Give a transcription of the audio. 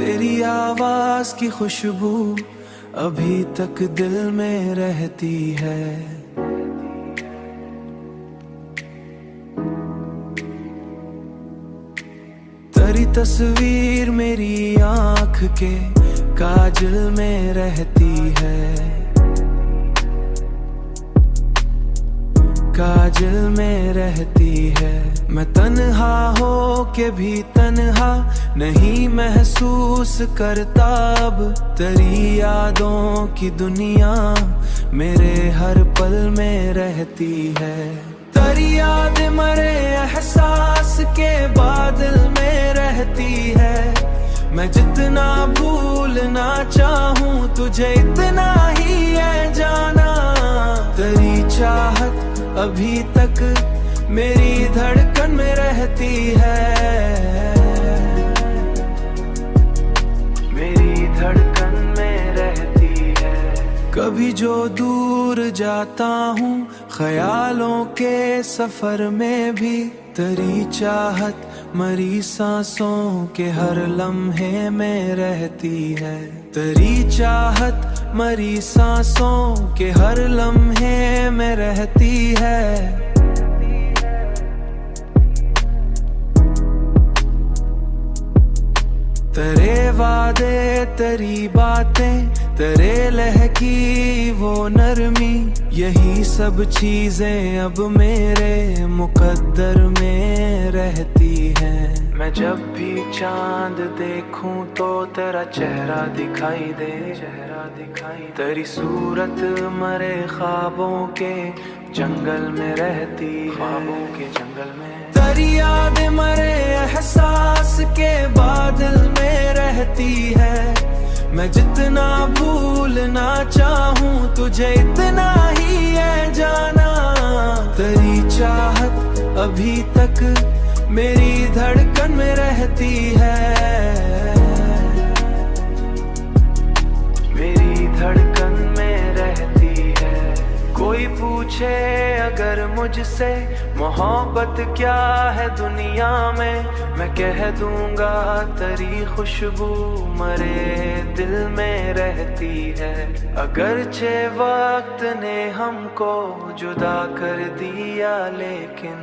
तेरी आवाज की खुशबू अभी तक दिल में रहती है। तेरी तस्वीर मेरी आँख के काजल में रहती है, काजल में रहती है। मैं तन्हा हो के भी तन्हा नहीं महसूस करता अब। तेरी यादों की दुनिया मेरे हर पल में रहती है। तेरी याद मरे एहसास के बादल में रहती है। मैं जितना भूलना चाहूँ तुझे इतना ही है जाना। तेरी चाहत अभी तक मेरी धड़कन में रहती है, मेरी धड़कन में रहती है। कभी जो दूर जाता हूँ ख्यालों के सफर में भी तेरी चाहत मरी सांसों के हर लम्हे में रहती है। तेरी चाहत मरी सांसों के हर लम्हे में रहती है। तेरे वादे तेरी बातें तेरे लहकी वो नरमी, यही सब चीजें अब मेरे मुकद्दर में रहती हैं। मैं जब भी चांद देखूं तो तेरा चेहरा दिखाई दे, चेहरा दिखाई। तेरी सूरत मरे ख्वाबों के जंगल में रहती, ख्वाबों के जंगल में। तेरी याद मरे एहसास के बादल में रहती है। मैं जितना भूलना चाहूँ तुझे इतना ही है जाना। तेरी चाहत अभी तक मेरी धड़कन में रहती है, मेरी धड़कन में रहती है। कोई पूछे अगर मुझसे मोहब्बत क्या है दुनिया में, मैं कह दूंगा तेरी खुशबू मरे दिल में रहती है। अगरचे वक्त ने हमको जुदा कर दिया लेकिन